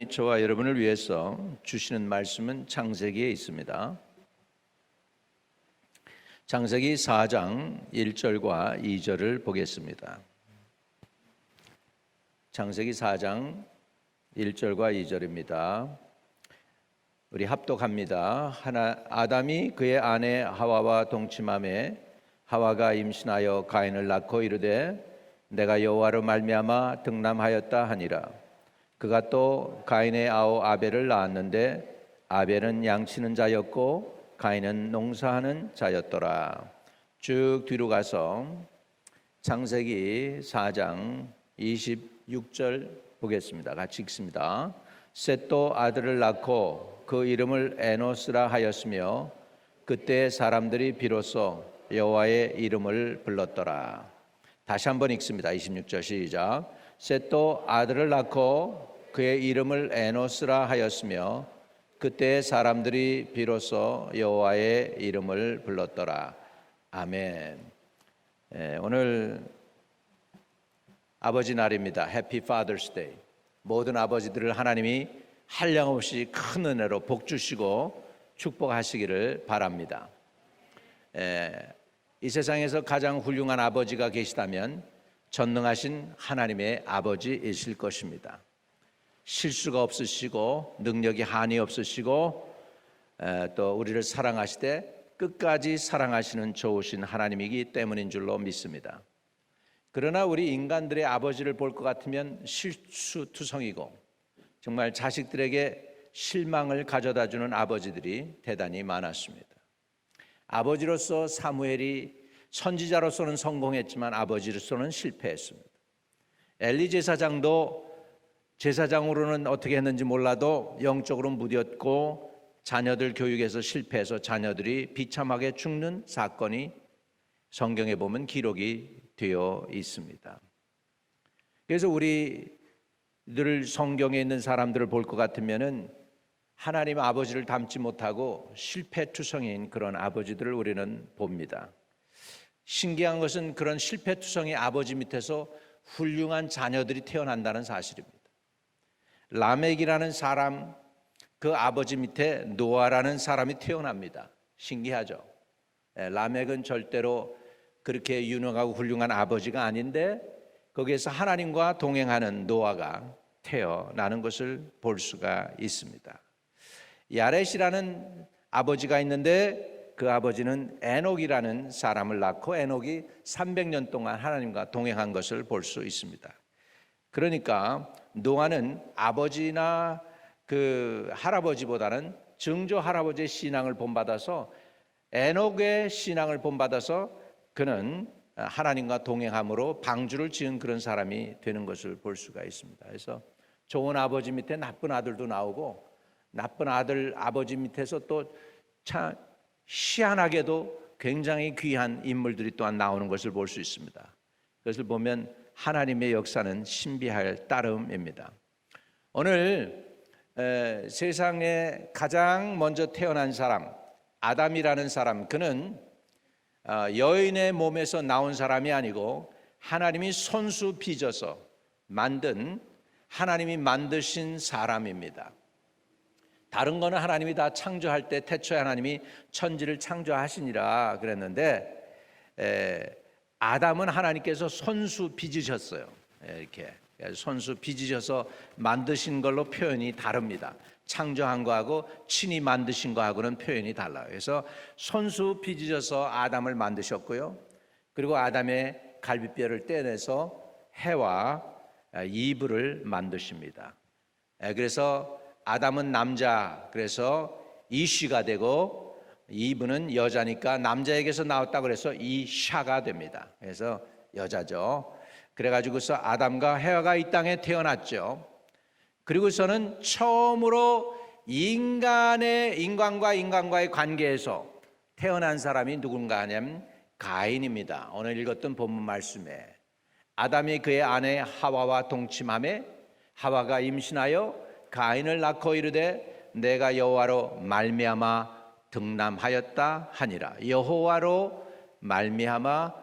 저와 여러분을 위해서 주시는 말씀은 창세기에 있습니다. 창세기 4장 1절과 2절을 보겠습니다. 창세기 4장 1절과 2절입니다. 우리 합독합니다. 아담이 그의 아내 하와와 동침하매 하와가 임신하여 가인을 낳고 이르되 내가 여호와로 말미암아 득남하였다 하니라. 그가 또 가인의 아우 아벨을 낳았는데 아벨은 양치는 자였고 가인은 농사하는 자였더라. 쭉 뒤로 가서 창세기 4장 26절 보겠습니다. 같이 읽습니다. 셋도 아들을 낳고 그 이름을 에노스라 하였으며 그때 사람들이 비로소 여호와의 이름을 불렀더라. 다시 한번 읽습니다. 26절 시작. 셋도 아들을 낳고 그의 이름을 에노스라 하였으며 그때 사람들이 비로소 여호와의 이름을 불렀더라. 아멘. 오늘 아버지 날입니다. 해피 파더스 데이. 모든 아버지들을 하나님이 한량없이 큰 은혜로 복 주시고 축복하시기를 바랍니다. 이 세상에서 가장 훌륭한 아버지가 계시다면 전능하신 하나님의 아버지이실 것입니다. 실수가 없으시고 능력이 한이 없으시고 또 우리를 사랑하시되 끝까지 사랑하시는 좋으신 하나님이기 때문인 줄로 믿습니다. 그러나 우리 인간들의 아버지를 볼 것 같으면 실수투성이고 정말 자식들에게 실망을 가져다주는 아버지들이 대단히 많았습니다. 아버지로서 사무엘이 선지자로서는 성공했지만 아버지로서는 실패했습니다. 엘리 제사장도 제사장으로는 어떻게 했는지 몰라도 영적으로 무뎠고 자녀들 교육에서 실패해서 자녀들이 비참하게 죽는 사건이 성경에 보면 기록이 되어 있습니다. 그래서 우리들 성경에 있는 사람들을 볼 것 같으면은 하나님 아버지를 닮지 못하고 실패투성인 그런 아버지들을 우리는 봅니다. 신기한 것은 그런 실패투성의 아버지 밑에서 훌륭한 자녀들이 태어난다는 사실입니다. 라멕이라는 사람, 그 아버지 밑에 노아라는 사람이 태어납니다. 신기하죠? 라멕은 절대로 그렇게 유능하고 훌륭한 아버지가 아닌데 거기에서 하나님과 동행하는 노아가 태어나는 것을 볼 수가 있습니다. 야렛이라는 아버지가 있는데 그 아버지는 에녹이라는 사람을 낳고 에녹이 300년 동안 하나님과 동행한 것을 볼 수 있습니다. 그러니까 노아는 아버지나 그 할아버지보다는 증조 할아버지의 신앙을 본받아서 에녹의 신앙을 본받아서 그는 하나님과 동행함으로 방주를 지은 그런 사람이 되는 것을 볼 수가 있습니다. 그래서 좋은 아버지 밑에 나쁜 아들도 나오고 나쁜 아들 아버지 밑에서 또 참 희한하게도 굉장히 귀한 인물들이 또한 나오는 것을 볼 수 있습니다. 그것을 보면 하나님의 역사는 신비할 따름입니다. 오늘 세상에 가장 먼저 태어난 사람 아담이라는 사람, 그는 여인의 몸에서 나온 사람이 아니고 하나님이 손수 빚어서 만든 하나님이 만드신 사람입니다. 다른 거는 하나님이 다 창조할 때 태초에 하나님이 천지를 창조하시니라 그랬는데 아담은 하나님께서 손수 빚으셨어요. 이렇게 손수 빚으셔서 만드신 걸로 표현이 다릅니다. 창조한 거하고 친히 만드신 거하고는 표현이 달라요. 그래서 손수 빚으셔서 아담을 만드셨고요. 그리고 아담의 갈비뼈를 떼내서 해와 이브를 만드십니다. 그래서 아담은 남자, 그래서 이쉬가 되고 이브는 여자니까 남자에게서 나왔다 그래서 이샤가 됩니다. 그래서 여자죠. 그래가지고서 아담과 해와가 이 땅에 태어났죠. 그리고서는 처음으로 인간과 인간과의 관계에서 태어난 사람이 누군가 하냐면 가인입니다. 오늘 읽었던 본문 말씀에 아담이 그의 아내 하와와 동침하매 하와가 임신하여 가인을 낳고 이르되 내가 여호와로 말미암아 득남하였다 하니라. 여호와로 말미암아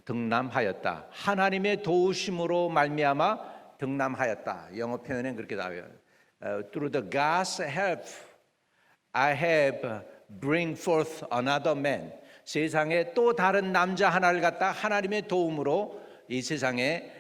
득남하였다. 하나님의 도우심으로 말미암아 득남하였다. 영어 표현은 그렇게 나와요. through the God's help, I have bring forth another man. 세상에 또 다른 남자 하나를 갖다 하나님의 도움으로 이 세상에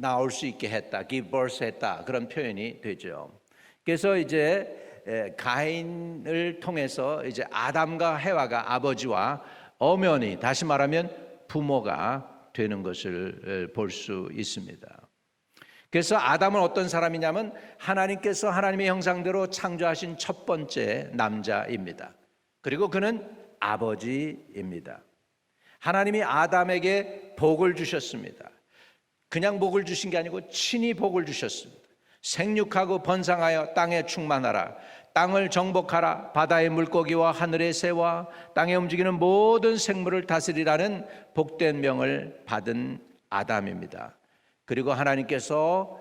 나올 수 있게 했다, give birth 했다, 그런 표현이 되죠. 그래서 이제 가인을 통해서 이제 아담과 해와가 아버지와 엄연히, 다시 말하면 부모가 되는 것을 볼 수 있습니다. 그래서 아담은 어떤 사람이냐면 하나님께서 하나님의 형상대로 창조하신 첫 번째 남자입니다. 그리고 그는 아버지입니다. 하나님이 아담에게 복을 주셨습니다. 그냥 복을 주신 게 아니고 친히 복을 주셨습니다. 생육하고 번성하여 땅에 충만하라. 땅을 정복하라. 바다의 물고기와 하늘의 새와 땅에 움직이는 모든 생물을 다스리라는 복된 명을 받은 아담입니다. 그리고 하나님께서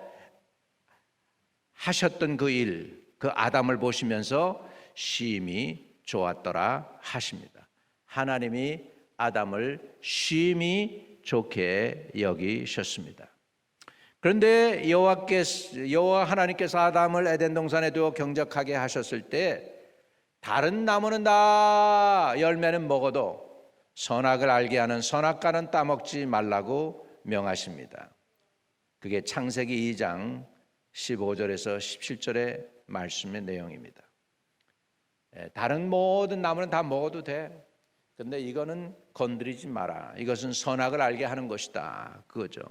하셨던 그 일, 그 아담을 보시면서 심히 좋았더라 하십니다. 하나님이 아담을 심히 좋게 여기셨습니다. 그런데 여호와 하나님께서 아담을 에덴 동산에 두어 경작하게 하셨을 때 다른 나무는 다 열매는 먹어도 선악을 알게 하는 선악과는 따먹지 말라고 명하십니다. 그게 창세기 2장 15절에서 17절의 말씀의 내용입니다. 다른 모든 나무는 다 먹어도 돼. 근데 이거는 건드리지 마라. 이것은 선악을 알게 하는 것이다. 그거죠.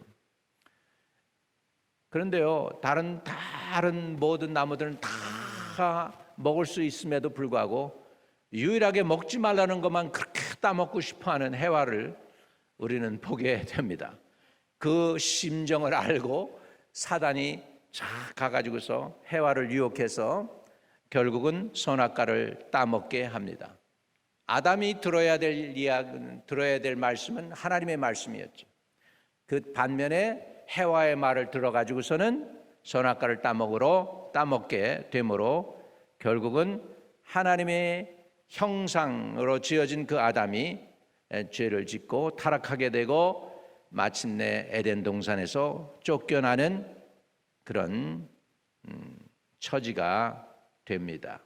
그런데요, 다른 모든 나무들은 다 먹을 수 있음에도 불구하고 유일하게 먹지 말라는 것만 그렇게 따먹고 싶어하는 해와를 우리는 보게 됩니다. 그 심정을 알고 사단이 쫙 가가지고서 해와를 유혹해서 결국은 선악과를 따먹게 합니다. 아담이 들어야 될 말씀은 하나님의 말씀이었죠. 그 반면에 해와의 말을 들어가지고서는 선악과를 따먹게 되므로 결국은 하나님의 형상으로 지어진 그 아담이 죄를 짓고 타락하게 되고 마침내 에덴 동산에서 쫓겨나는 그런 처지가 됩니다.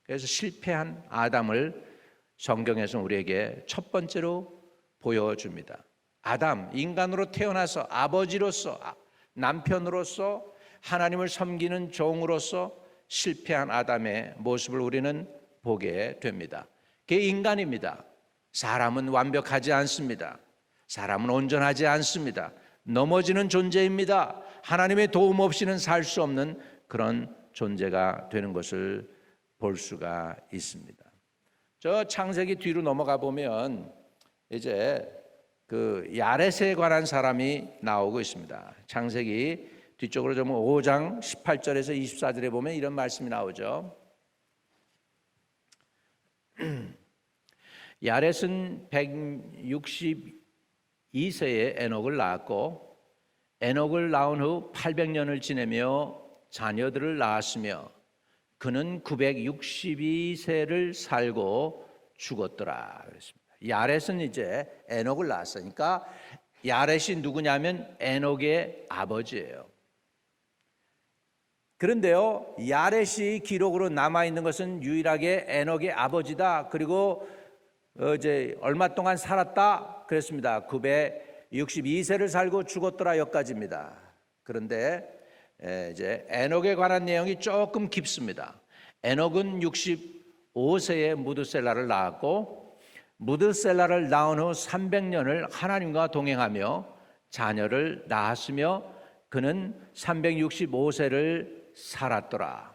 그래서 실패한 아담을 성경에서 우리에게 첫 번째로 보여줍니다. 아담, 인간으로 태어나서 아버지로서, 남편으로서, 하나님을 섬기는 종으로서 실패한 아담의 모습을 우리는 보게 됩니다. 그게 인간입니다. 사람은 완벽하지 않습니다. 사람은 온전하지 않습니다. 넘어지는 존재입니다. 하나님의 도움 없이는 살 수 없는 그런 존재가 되는 것을 볼 수가 있습니다. 저 창세기 뒤로 넘어가 보면 이제 그 야렛에 관한 사람이 나오고 있습니다. 창세기 뒤쪽으로 좀 5장 18절에서 24절에 보면 이런 말씀이 나오죠. 야렛은 162세에 에녹을 낳았고 에녹을 낳은 후 800년을 지내며 자녀들을 낳았으며 그는 962세를 살고 죽었더라 그랬습니다. 야렛은 이제 에녹을 낳았으니까 야렛이 누구냐면 에녹의 아버지예요. 그런데요, 야렛이 기록으로 남아있는 것은 유일하게 에녹의 아버지다. 그리고 이제 얼마 동안 살았다 그랬습니다. 962세를 살고 죽었더라 여기까지입니다. 그런데 이제 에녹에 관한 내용이 조금 깊습니다. 에녹은 65세에 무드셀라를 낳았고 무드셀라를 낳은 후 300년을 하나님과 동행하며 자녀를 낳았으며 그는 365세를 살았더라.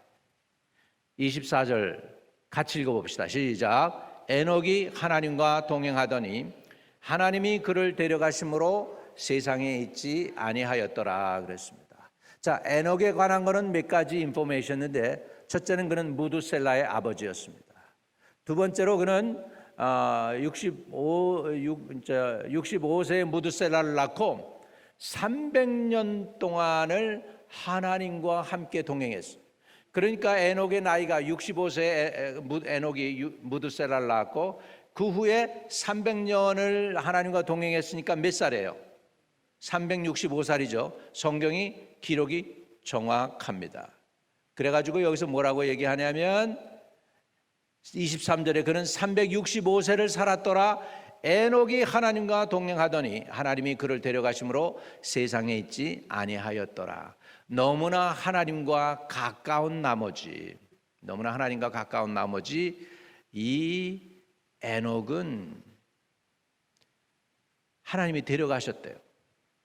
24절 같이 읽어봅시다. 시작. 에녹이 하나님과 동행하더니 하나님이 그를 데려가심으로 세상에 있지 아니하였더라 그랬습니다. 자, 에녹에 관한 거는 몇 가지 인포메이션인데 첫째는 그는 무드셀라의 아버지였습니다. 두 번째로 그는 65세의 무드셀라를 낳고 300년 동안을 하나님과 함께 동행했어요. 그러니까 에녹의 나이가 65세에 에녹이 무드셀라를 낳았고 그 후에 300년을 하나님과 동행했으니까 몇 살이에요? 365살이죠. 성경이 기록이 정확합니다. 그래가지고 여기서 뭐라고 얘기하냐면 23절에 그는 365세를 살았더라. 에녹이 하나님과 동행하더니 하나님이 그를 데려가심으로 세상에 있지 아니하였더라. 너무나 하나님과 가까운 나머지 이 에녹은 하나님이 데려가셨대요.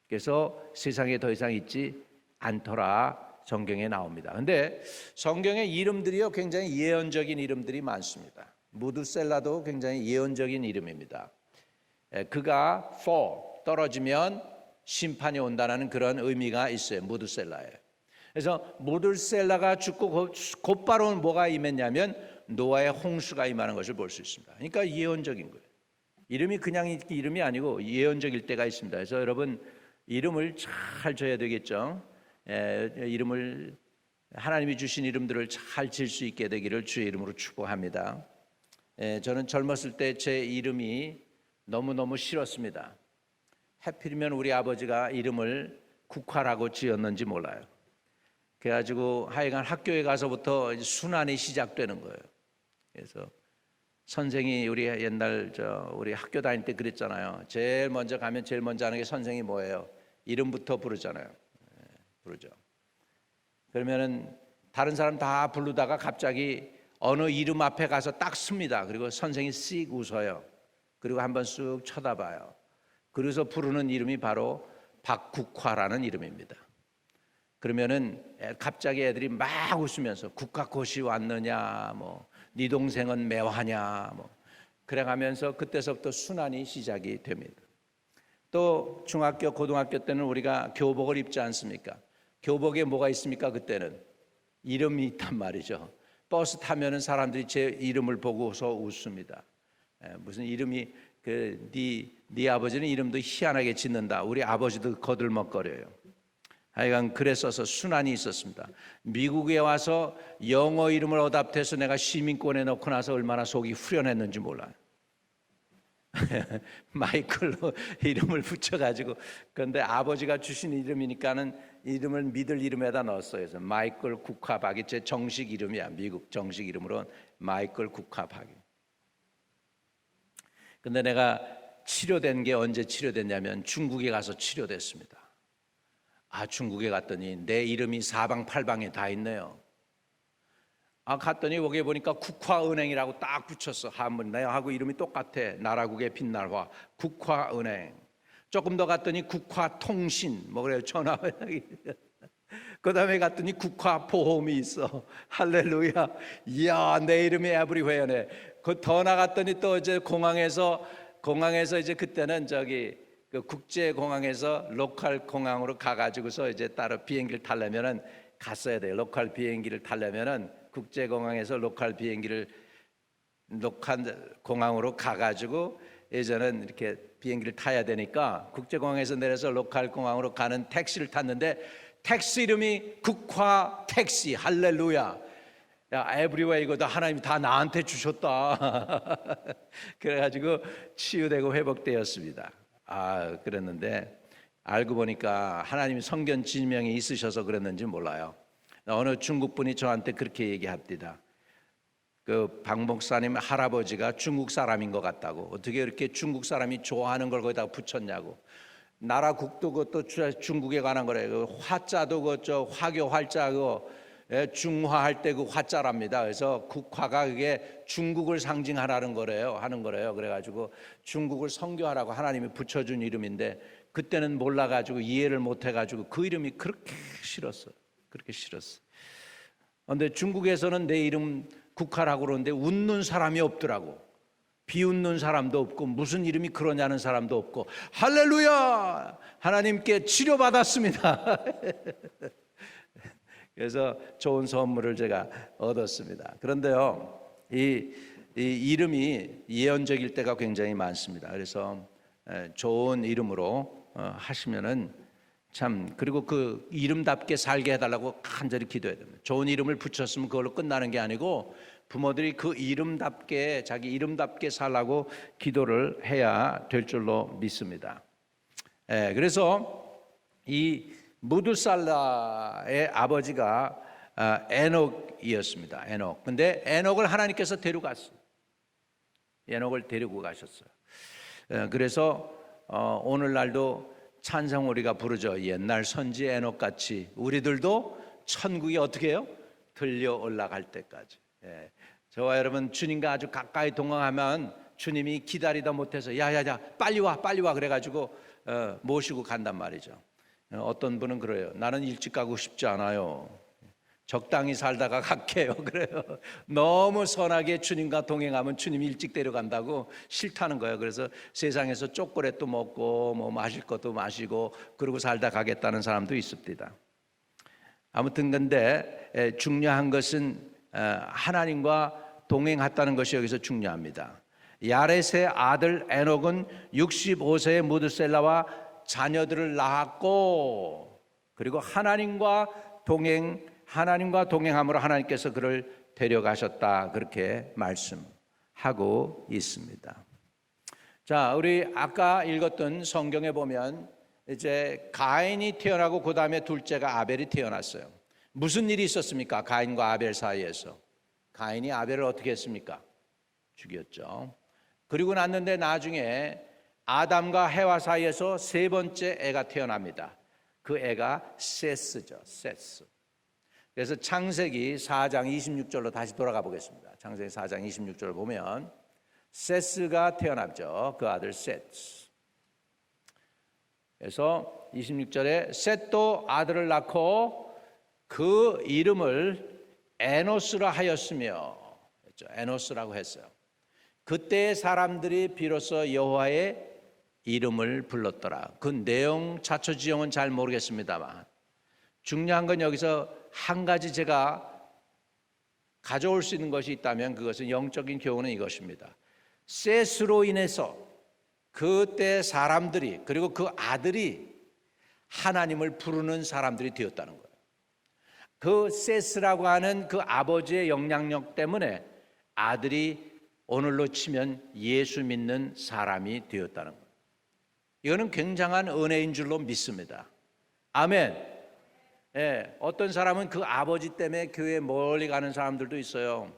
그래서 세상에 더 이상 있지 않더라 성경에 나옵니다. 근데 성경의 이름들이요 굉장히 예언적인 이름들이 많습니다. 무드셀라도 굉장히 예언적인 이름입니다. 그가 fall 떨어지면 심판이 온다는 그런 의미가 있어요. 무드셀라에. 그래서 무드셀라가 죽고 곧바로 뭐가 임했냐면 노아의 홍수가 임하는 것을 볼 수 있습니다. 그러니까 예언적인 거예요. 이름이 그냥 이름이 아니고 예언적일 때가 있습니다. 그래서 여러분 이름을 잘 줘야 되겠죠. 이름을 하나님이 주신 이름들을 잘 질 수 있게 되기를 주의 이름으로 축복합니다. 저는 젊었을 때 제 이름이 너무너무 싫었습니다. 하필이면 우리 아버지가 이름을 국화라고 지었는지 몰라요. 그래가지고 하여간 학교에 가서부터 순환이 시작되는 거예요. 그래서 선생이 우리 옛날 우리 학교 다닐 때 그랬잖아요. 제일 먼저 가면 제일 먼저 하는 게 선생이 뭐예요? 이름부터 부르잖아요. 부르죠. 그러면은 다른 사람 다 부르다가 갑자기 어느 이름 앞에 가서 딱 씁니다. 그리고 선생이 씩 웃어요. 그리고 한번 쑥 쳐다봐요. 그래서 부르는 이름이 바로 박국화라는 이름입니다. 그러면은 갑자기 애들이 막 웃으면서 국화꽃이 왔느냐, 뭐 네 동생은 매화냐, 뭐 그래가면서 그때서부터 순환이 시작이 됩니다. 또 중학교, 고등학교 때는 우리가 교복을 입지 않습니까? 교복에 뭐가 있습니까? 그때는 이름이 있단 말이죠. 버스 타면은 사람들이 제 이름을 보고서 웃습니다. 무슨 이름이 네 아버지는 이름도 희한하게 짓는다. 우리 아버지도 거들먹거려요. 하여간 그랬어서 순환이 있었습니다. 미국에 와서 영어 이름을 어답해서 내가 시민권에 넣고 나서 얼마나 속이 후련했는지 몰라요. 마이클로 이름을 붙여가지고, 그런데 아버지가 주신 이름이니까는 이름을 믿을 이름에다 넣었어요. 그래서 마이클 국화박이 제 정식 이름이야. 미국 정식 이름으로 마이클 국화박이. 근데 내가 치료된 게 언제 치료됐냐면 중국에 가서 치료됐습니다. 중국에 갔더니 내 이름이 사방팔방에 다 있네요. 갔더니 거기에 보니까 국화은행이라고 딱 붙였어. 한번 내하고 이름이 똑같아. 나라국의 빛날화 국화은행. 조금 더 갔더니 국화통신 뭐 그래요, 전화. 그 다음에 갔더니 국화보험이 있어. 할렐루야. 이야, 내 이름이 에브리웨어네. 그 더 나갔더니 또 이제 공항에서 이제 그때는 그 국제공항에서 로컬 공항으로 가가지고서 이제 따로 비행기를 타려면은 갔어야 돼요. 로컬 비행기를 타려면은 국제공항에서 로컬 공항으로 가가지고 예전엔 이렇게 비행기를 타야 되니까 국제공항에서 내려서 로컬 공항으로 가는 택시를 탔는데 택시 이름이 국화 택시. 할렐루야. 야, 에브리웨어 이거도 하나님이 다 나한테 주셨다. 그래가지고 치유되고 회복되었습니다. 그랬는데 알고 보니까 하나님이 성견 지명이 있으셔서 그랬는지 몰라요. 어느 중국 분이 저한테 그렇게 얘기합니다. 그 박 목사님 할아버지가 중국 사람인 것 같다고. 어떻게 이렇게 중국 사람이 좋아하는 걸 거기다 붙였냐고. 나라국도 그것도 중국에 관한 거래요. 그 화자도 그저 화교 활자 중화할 때 그 화자랍니다. 그래서 국화가 그게 중국을 상징하라는 거래요. 하는 거래요. 그래가지고 중국을 선교하라고 하나님이 붙여준 이름인데 그때는 몰라가지고 이해를 못해가지고 그 이름이 그렇게 싫었어. 그렇게 싫었어. 그런데 중국에서는 내 이름 국화라고 그러는데 웃는 사람이 없더라고. 비웃는 사람도 없고 무슨 이름이 그러냐는 사람도 없고. 할렐루야! 하나님께 치료받았습니다. 그래서 좋은 선물을 제가 얻었습니다. 그런데요, 이 이름이 예언적일 때가 굉장히 많습니다. 그래서 좋은 이름으로 하시면은 참, 그리고 그 이름답게 살게 해달라고 간절히 기도해야 됩니다. 좋은 이름을 붙였으면 그걸로 끝나는 게 아니고 부모들이 그 이름답게 자기 이름답게 살라고 기도를 해야 될 줄로 믿습니다. 그래서 이 무두살라의 아버지가 에녹이었습니다. 에녹. 근데 에녹을 하나님께서 데려갔어요. 에녹을 데리고 가셨어요. 그래서 오늘날도 찬송 우리가 부르죠. 옛날 선지 에녹 같이 우리들도 천국에 어떻게 해요? 들려 올라갈 때까지. 저와 여러분 주님과 아주 가까이 동행하면 주님이 기다리다 못해서 야야야 빨리 와 그래가지고 모시고 간단 말이죠. 어떤 분은 그래요. 나는 일찍 가고 싶지 않아요. 적당히 살다가 갈게요. 그래요. 너무 선하게 주님과 동행하면 주님이 일찍 데려간다고 싫다는 거예요. 그래서 세상에서 초콜릿도 먹고 뭐 마실 것도 마시고 그러고 살다 가겠다는 사람도 있습니다. 아무튼 근데 중요한 것은 하나님과 동행했다는 것이 여기서 중요합니다. 야렛의 아들 에녹은 65세의 무드셀라와 자녀들을 낳았고, 그리고 하나님과 동행함으로 하나님께서 그를 데려가셨다, 그렇게 말씀하고 있습니다. 자, 우리 아까 읽었던 성경에 보면 이제 가인이 태어나고 그 다음에 둘째가 아벨이 태어났어요. 무슨 일이 있었습니까? 가인과 아벨 사이에서. 가인이 아벨을 어떻게 했습니까? 죽였죠. 그리고 났는데 나중에 아담과 해와 사이에서 세 번째 애가 태어납니다. 그 애가 세스죠. 세스. 그래서 창세기 4장 26절로 다시 돌아가 보겠습니다. 창세기 4장 26절을 보면 세스가 태어났죠. 그 아들 세스. 그래서 26절에 셋도 아들을 낳고 그 이름을 에노스라 하였으며, 에노스라고 했어요. 그때 사람들이 비로소 여호와의 이름을 불렀더라. 그 내용 자초지종은 잘 모르겠습니다만 중요한 건 여기서 한 가지 제가 가져올 수 있는 것이 있다면 그것은 영적인 교훈은 이것입니다. 셋으로 인해서 그때 사람들이, 그리고 그 아들이 하나님을 부르는 사람들이 되었다는 거예요. 그 셋이라고 하는 그 아버지의 영향력 때문에 아들이 오늘로 치면 예수 믿는 사람이 되었다는 거예요. 이거는 굉장한 은혜인 줄로 믿습니다. 아멘. 어떤 사람은 그 아버지 때문에 교회 멀리 가는 사람들도 있어요.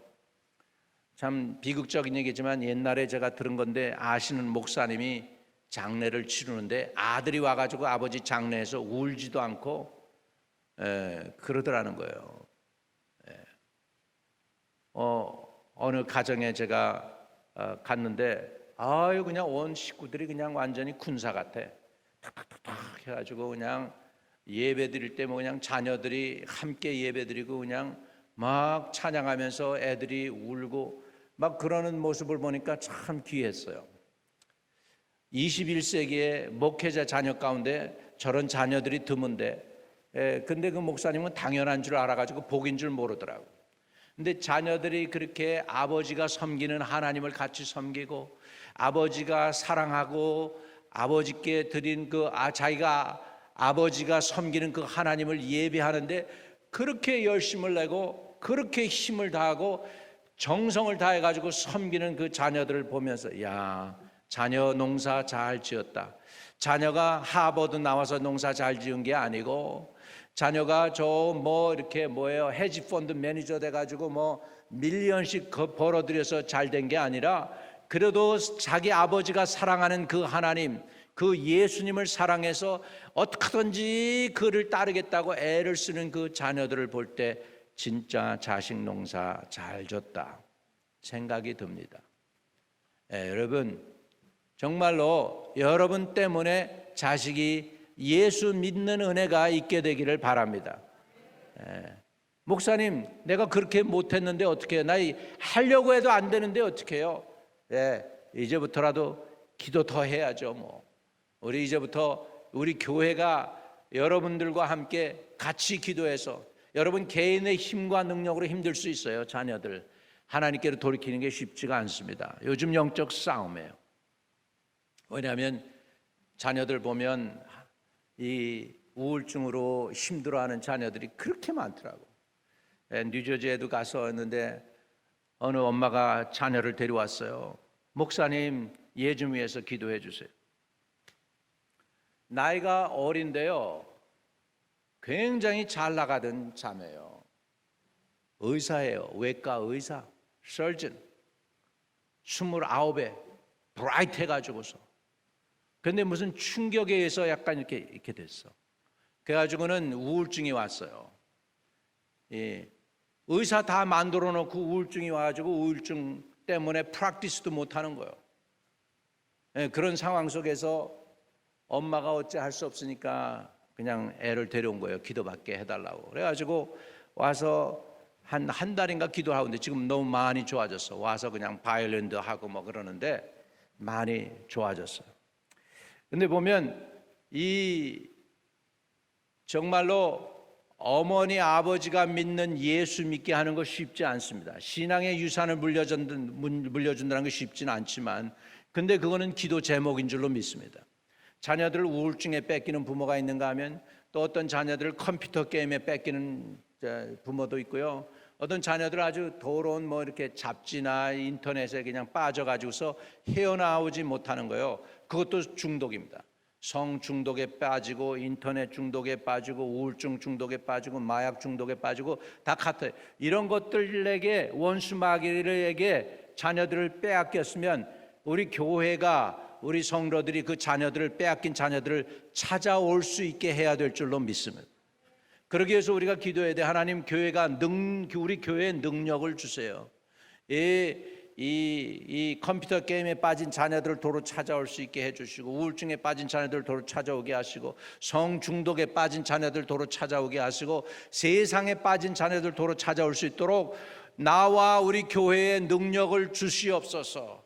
참 비극적인 얘기지만 옛날에 제가 들은 건데, 아시는 목사님이 장례를 치르는데 아들이 와가지고 아버지 장례에서 울지도 않고 그러더라는 거예요. 어느 가정에 제가 갔는데 그냥 온 식구들이 그냥 완전히 군사 같아. 탁탁탁탁 해가지고 그냥 예배 드릴 때 뭐 그냥 자녀들이 함께 예배 드리고 그냥 막 찬양하면서 애들이 울고 막 그러는 모습을 보니까 참 귀했어요. 21세기의 목회자 자녀 가운데 저런 자녀들이 드문데, 근데 그 목사님은 당연한 줄 알아가지고 복인 줄 모르더라고. 근데 자녀들이 그렇게 아버지가 섬기는 하나님을 같이 섬기고 아버지가 사랑하고 아버지께 드린 자기가 아버지가 섬기는 그 하나님을 예배하는데 그렇게 열심을 내고 그렇게 힘을 다하고 정성을 다해가지고 섬기는 그 자녀들을 보면서, 야, 자녀 농사 잘 지었다. 자녀가 하버드 나와서 농사 잘 지은 게 아니고 자녀가 이렇게 헤지펀드 매니저 돼가지고 밀리언씩 벌어들여서 잘 된 게 아니라 그래도 자기 아버지가 사랑하는 그 하나님, 그 예수님을 사랑해서 어떻게든지 그를 따르겠다고 애를 쓰는 그 자녀들을 볼 때 진짜 자식 농사 잘 졌다 생각이 듭니다. 여러분, 정말로 여러분 때문에 자식이 예수 믿는 은혜가 있게 되기를 바랍니다. 목사님, 내가 그렇게 못했는데 어떻게 해요? 나 하려고 해도 안 되는데 어떻게 해요? 이제부터라도 기도 더 해야죠. 우리 이제부터 우리 교회가 여러분들과 함께 같이 기도해서 여러분 개인의 힘과 능력으로 힘들 수 있어요. 자녀들 하나님께로 돌이키는 게 쉽지가 않습니다. 요즘 영적 싸움이에요. 왜냐하면 자녀들 보면 이 우울증으로 힘들어하는 자녀들이 그렇게 많더라고. 뉴저지에도 가서 왔는데 어느 엄마가 자녀를 데려왔어요. 목사님, 얘 좀 위해서 기도해 주세요. 나이가 어린데요, 굉장히 잘 나가던 자매요. 의사예요. 외과 의사, 서전. 29에 브라이트 해가지고서. 근데 무슨 충격에 의해서 약간 이렇게 됐어. 그래가지고는 우울증이 왔어요. 예. 의사 다 만들어 놓고 우울증이 와가지고 우울증 때문에 프랙티스도 못하는 거예요. 예, 그런 상황 속에서 엄마가 어째 할 수 없으니까 그냥 애를 데려온 거예요. 기도받게 해달라고. 그래가지고 와서 한 달인가 기도하는데 지금 너무 많이 좋아졌어. 와서 그냥 바이올린도 하고 뭐 그러는데 많이 좋아졌어요. 근데 보면 이 정말로 어머니 아버지가 믿는 예수 믿게 하는 거 쉽지 않습니다. 신앙의 유산을 물려준다는 게 쉽지는 않지만 근데 그거는 기도 제목인 줄로 믿습니다. 자녀들을 우울증에 뺏기는 부모가 있는가 하면 또 어떤 자녀들을 컴퓨터 게임에 뺏기는 부모도 있고요. 어떤 자녀들 아주 더러운 뭐 이렇게 잡지나 인터넷에 그냥 빠져가지고서 헤어나오지 못하는 거예요. 그것도 중독입니다. 성 중독에 빠지고 인터넷 중독에 빠지고 우울증 중독에 빠지고 마약 중독에 빠지고 다 같아요. 이런 것들에게 원수 마귀에게 자녀들을 빼앗겼으면 우리 교회가 우리 성도들이 그 자녀들을 빼앗긴 자녀들을 찾아올 수 있게 해야 될 줄로 믿습니다. 그러기 위해서 우리가 기도해야 돼. 하나님 교회가 우리 교회에 능력을 주세요. 이 컴퓨터 게임에 빠진 자녀들을 도로 찾아올 수 있게 해주시고 우울증에 빠진 자녀들을 도로 찾아오게 하시고 성 중독에 빠진 자녀들 도로 찾아오게 하시고 세상에 빠진 자녀들 도로 찾아올 수 있도록 나와 우리 교회에 능력을 주시옵소서,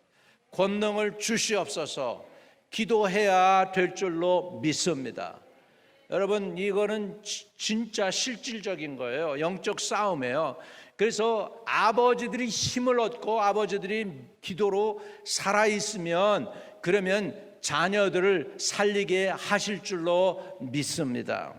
권능을 주시옵소서. 기도해야 될 줄로 믿습니다. 여러분 이거는 진짜 실질적인 거예요. 영적 싸움이에요. 그래서 아버지들이 힘을 얻고 아버지들이 기도로 살아있으면 그러면 자녀들을 살리게 하실 줄로 믿습니다.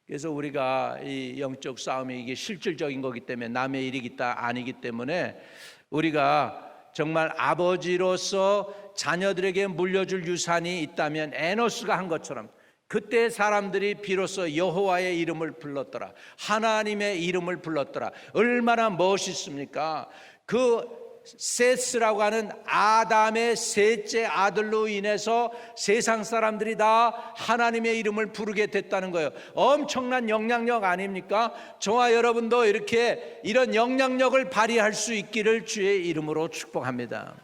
그래서 우리가 이 영적 싸움이 이게 실질적인 거기 때문에 남의 일이기 아니기 때문에 우리가 정말 아버지로서 자녀들에게 물려줄 유산이 있다면 에노스가 한 것처럼 그때 사람들이 비로소 여호와의 이름을 불렀더라. 하나님의 이름을 불렀더라. 얼마나 멋있습니까? 그 셋스라고 하는 아담의 셋째 아들로 인해서 세상 사람들이 다 하나님의 이름을 부르게 됐다는 거예요. 엄청난 영향력 아닙니까? 저와 여러분도 이렇게 이런 영향력을 발휘할 수 있기를 주의 이름으로 축복합니다.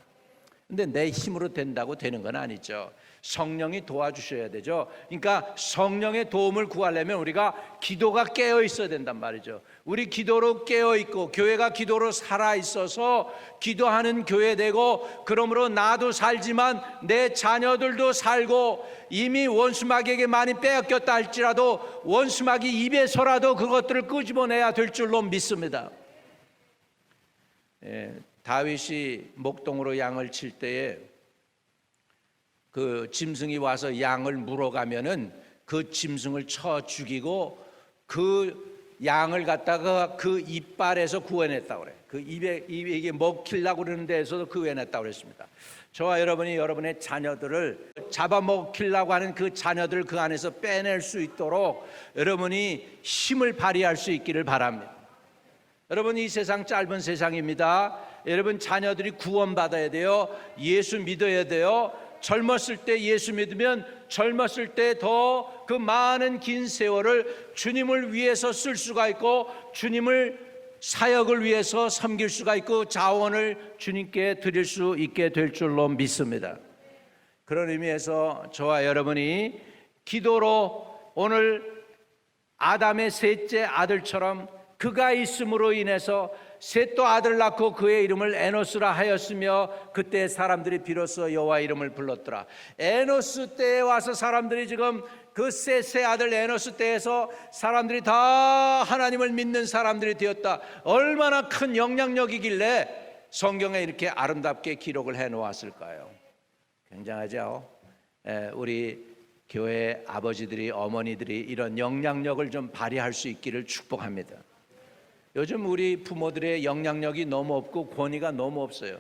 근데 내 힘으로 된다고 되는 건 아니죠. 성령이 도와주셔야 되죠. 그러니까 성령의 도움을 구하려면 우리가 기도가 깨어 있어야 된단 말이죠. 우리 기도로 깨어 있고 교회가 기도로 살아 있어서 기도하는 교회 되고, 그러므로 나도 살지만 내 자녀들도 살고, 이미 원수마귀에게 많이 빼앗겼다 할지라도 원수마귀 입에서라도 그것들을 끄집어내야 될 줄로 믿습니다. 다윗이 목동으로 양을 칠 때에 그 짐승이 와서 양을 물어가면은 그 짐승을 쳐 죽이고 그 양을 갖다가 그 이빨에서 구해냈다고 그래. 그 입에 이게 먹히려고 그러는 데에서도 구해냈다고 그랬습니다. 저와 여러분이 여러분의 자녀들을 잡아먹히려고 하는 그 자녀들 그 안에서 빼낼 수 있도록 여러분이 힘을 발휘할 수 있기를 바랍니다. 여러분, 이 세상 짧은 세상입니다. 여러분 자녀들이 구원받아야 돼요. 예수 믿어야 돼요. 젊었을 때 예수 믿으면 젊었을 때 더 그 많은 긴 세월을 주님을 위해서 쓸 수가 있고, 주님을 사역을 위해서 섬길 수가 있고, 자원을 주님께 드릴 수 있게 될 줄로 믿습니다. 그런 의미에서 저와 여러분이 기도로 오늘 아담의 셋째 아들처럼 그가 있음으로 인해서 셋도 아들 낳고 그의 이름을 에노스라 하였으며, 그때 사람들이 비로소 여호와 이름을 불렀더라. 에노스 때에 와서 사람들이 지금 그 셋의 아들 에노스 때에서 사람들이 다 하나님을 믿는 사람들이 되었다. 얼마나 큰 영향력이길래 성경에 이렇게 아름답게 기록을 해 놓았을까요? 굉장하죠. 우리 교회 아버지들이, 어머니들이 이런 영향력을 좀 발휘할 수 있기를 축복합니다. 요즘 우리 부모들의 영향력이 너무 없고 권위가 너무 없어요.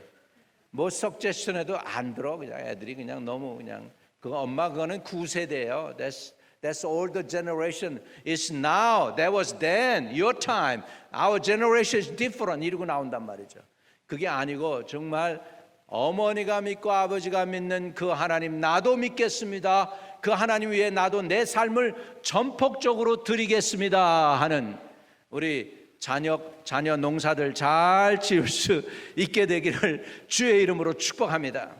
뭐 석제션에도 안 들어. 그냥 애들이 그냥 너무 그냥 그거 엄마 그거는 구세대예요. That's older generation. It's now. That was then. Your time. Our generation is different. 이러고 나온단 말이죠. 그게 아니고 정말 어머니가 믿고 아버지가 믿는 그 하나님 나도 믿겠습니다. 그 하나님 위에 나도 내 삶을 전폭적으로 드리겠습니다 하는 우리 자녀 농사들 잘 지을 수 있게 되기를 주의 이름으로 축복합니다.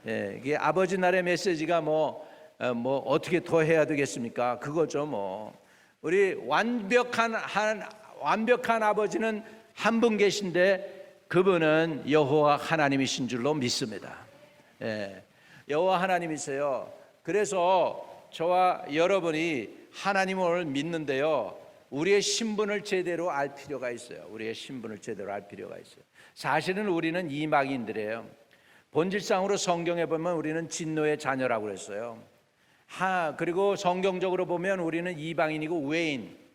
예, 이게 아버지 날의 메시지가 뭐 어떻게 더 해야 되겠습니까? 그거죠 뭐. 우리 완벽한 아버지는 한 분 계신데 그분은 여호와 하나님이신 줄로 믿습니다. 예, 여호와 하나님이세요. 그래서 저와 여러분이 하나님을 믿는데요, 우리의 신분을 제대로 알 필요가 있어요. 우리의 신분을 제대로 알 필요가 있어요. 사실은 우리는 이방인들이에요. 본질상으로 성경에 보면 우리는 진노의 자녀라고 그랬어요. 그리고 성경적으로 보면 우리는 이방인이고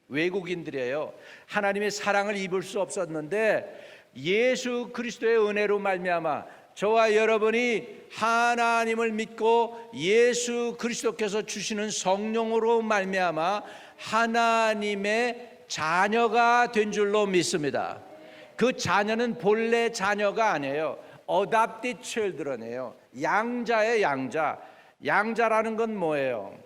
외국인들이에요. 하나님의 사랑을 입을 수 없었는데 예수 그리스도의 은혜로 말미암아 저와 여러분이 하나님을 믿고 예수 그리스도께서 주시는 성령으로 말미암아 하나님의 자녀가 된 줄로 믿습니다. 그 자녀는 본래 자녀가 아니에요. Adopted children이에요. 양자의 양자. 양자라는 건 뭐예요?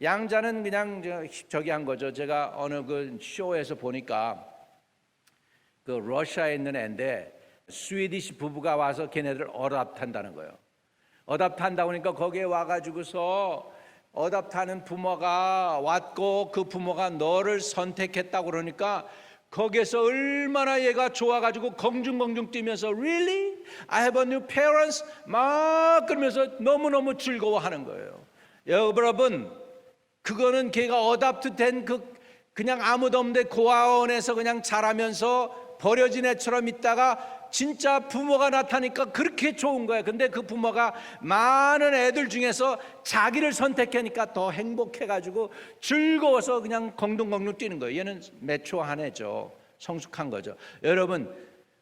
양자는 그냥 저기 한 거죠. 제가 어느 그 쇼에서 보니까 그 러시아에 있는 애인데 스위디시 부부가 와서 걔네들 어답한다는 거예요. 어답한다고 하니까 거기에 와가지고서 어답하는 부모가 왔고 그 부모가 너를 선택했다고 그러니까 거기에서 얼마나 얘가 좋아가지고 공중공중 뛰면서 Really? I have a new parents? 막 그러면서 너무너무 즐거워하는 거예요. 여러분, 그거는 걔가 어답트된 그냥 아무도 없는데 고아원에서 그냥 자라면서 버려진 애처럼 있다가 진짜 부모가 나타나니까 그렇게 좋은 거야. 근데 그 부모가 많은 애들 중에서 자기를 선택하니까 더 행복해가지고 즐거워서 그냥 공둥공둥 뛰는 거예요. 얘는 매초한 애죠. 성숙한 거죠. 여러분,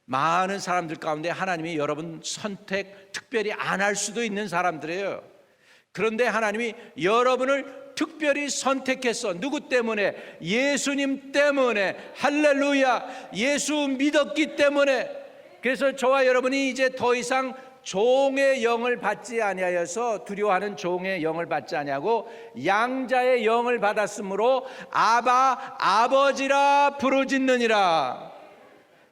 많은 사람들 가운데 하나님이 여러분 선택 특별히 안 할 수도 있는 사람들이에요. 그런데 하나님이 여러분을 특별히 선택했어. 누구 때문에? 예수님 때문에. 할렐루야. 예수 믿었기 때문에. 그래서 저와 여러분이 이제 더 이상 종의 영을 받지 아니하여서 두려워하는 종의 영을 받지 아니하고 양자의 영을 받았으므로 아바 아버지라 부르짖느니라.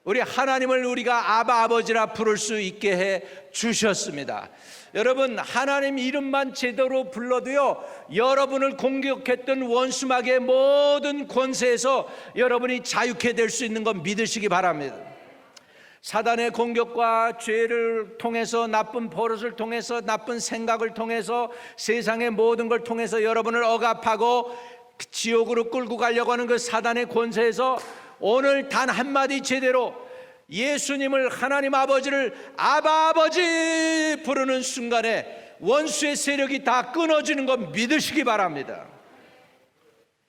우리 하나님을 우리가 아바 아버지라 부를 수 있게 해 주셨습니다. 여러분, 하나님 이름만 제대로 불러도요, 여러분을 공격했던 원수마귀의 모든 권세에서 여러분이 자유케 될 수 있는 건 믿으시기 바랍니다. 사단의 공격과 죄를 통해서, 나쁜 버릇을 통해서, 나쁜 생각을 통해서, 세상의 모든 걸 통해서 여러분을 억압하고 지옥으로 끌고 가려고 하는 그 사단의 권세에서 오늘 단 한마디 제대로 예수님을, 하나님 아버지를 아바 아버지 부르는 순간에 원수의 세력이 다 끊어지는 것 믿으시기 바랍니다.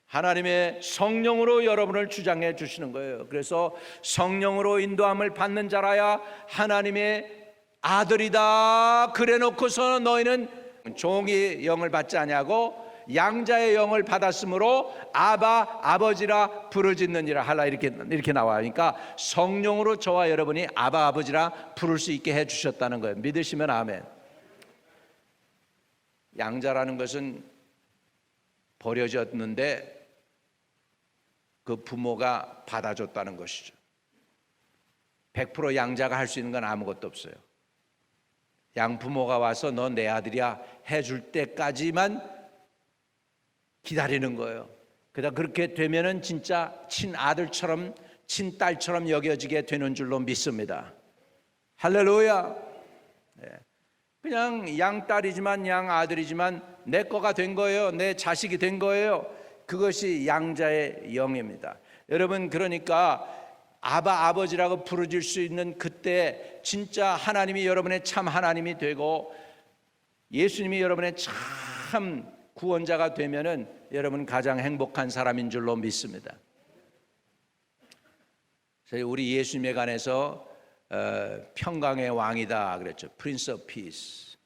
하나님의 성령으로 여러분을 주장해 주시는 거예요. 그래서 성령으로 인도함을 받는 자라야 하나님의 아들이다 그래 놓고서 너희는 종의 영을 받지 아니하고 양자의 영을 받았으므로 아바 아버지라 부르짖느니라 할라 이렇게 나와요. 그러니까 성령으로 저와 여러분이 아바 아버지라 부를 수 있게 해 주셨다는 거예요. 믿으시면 아멘. 양자라는 것은 버려졌는데 그 부모가 받아줬다는 것이죠. 100% 양자가 할 수 있는 건 아무것도 없어요. 양부모가 와서 너 내 아들이야 해줄 때까지만 기다리는 거예요. 그러다 그렇게 되면은 진짜 친아들처럼 친딸처럼 여겨지게 되는 줄로 믿습니다. 할렐루야. 그냥 양딸이지만 양아들이지만 내 거가 된 거예요. 내 자식이 된 거예요. 그것이 양자의 영입니다. 여러분, 그러니까 아바 아버지라고 부르질 수 있는 그때 진짜 하나님이 여러분의 참 하나님이 되고 예수님이 여러분의 참 구원자가 되면은 여러분 가장 행복한 사람인 줄로 믿습니다. 우리 예수님에 관해서 평강의 왕이다 그랬죠. Prince of Peace.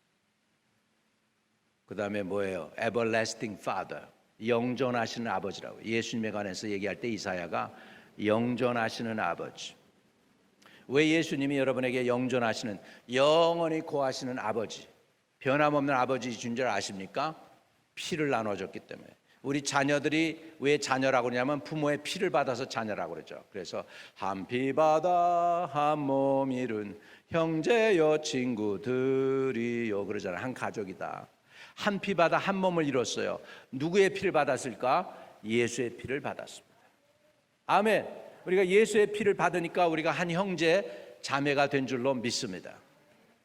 그 다음에 뭐예요? Everlasting Father. 영존하시는 아버지라고. 예수님에 관해서 얘기할 때 이사야가 영존하시는 아버지. 왜 예수님이 여러분에게 영존하시는, 영원히 고하시는 아버지, 변함없는 아버지인 줄 아십니까? 피를 나눠줬기 때문에. 우리 자녀들이 왜 자녀라고 그러냐면 부모의 피를 받아서 자녀라고 그러죠. 그래서 한 피 받아 한 몸 이룬 형제여 친구들이요 그러잖아요. 한 가족이다. 한 피 받아 한 몸을 이뤘어요. 누구의 피를 받았을까? 예수의 피를 받았습니다. 아멘. 우리가 예수의 피를 받으니까 우리가 한 형제 자매가 된 줄로 믿습니다.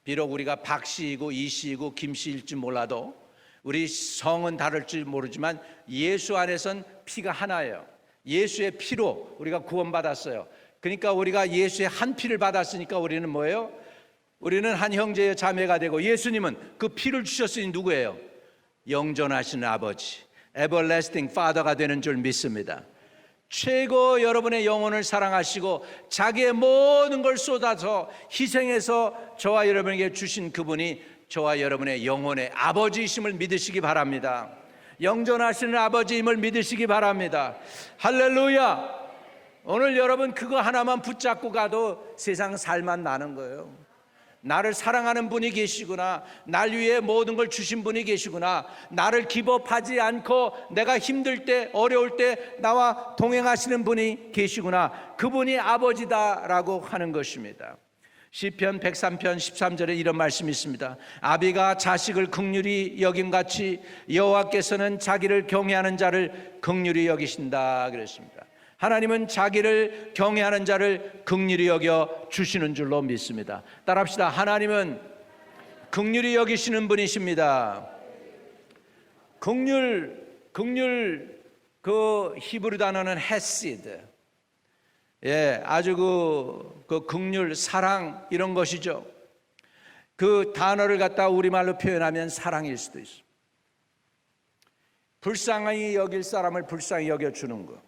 비록 우리가 박씨이고 이씨이고 김씨일지 몰라도, 우리 성은 다를지 모르지만 예수 안에선 피가 하나예요. 예수의 피로 우리가 구원받았어요. 그러니까 우리가 예수의 한 피를 받았으니까 우리는 뭐예요? 우리는 한 형제의 자매가 되고, 예수님은 그 피를 주셨으니 누구예요? 영존하시는 아버지, everlasting father가 되는 줄 믿습니다. 최고 여러분의 영혼을 사랑하시고 자기의 모든 걸 쏟아서 희생해서 저와 여러분에게 주신 그분이 저와 여러분의 영혼의 아버지이심을 믿으시기 바랍니다. 영존하시는 아버지임을 믿으시기 바랍니다. 할렐루야. 오늘 여러분 그거 하나만 붙잡고 가도 세상 살만 나는 거예요. 나를 사랑하는 분이 계시구나, 날 위해 모든 걸 주신 분이 계시구나, 나를 기법하지 않고 내가 힘들 때 어려울 때 나와 동행하시는 분이 계시구나, 그분이 아버지다라고 하는 것입니다. 시편 103편 13절에 이런 말씀이 있습니다. 아비가 자식을 긍휼히 여김같이 여호와께서는 자기를 경외하는 자를 긍휼히 여기신다 그랬습니다. 하나님은 자기를 경외하는 자를 긍휼히 여겨 주시는 줄로 믿습니다. 따라합시다. 하나님은 긍휼히 여기시는 분이십니다. 긍휼 그 히브리 단어는 헤시드. 아주 그 긍휼, 사랑 이런 것이죠. 그 단어를 갖다 우리말로 표현하면 사랑일 수도 있어. 불쌍히 여길 사람을 불쌍히 여겨 주는 거.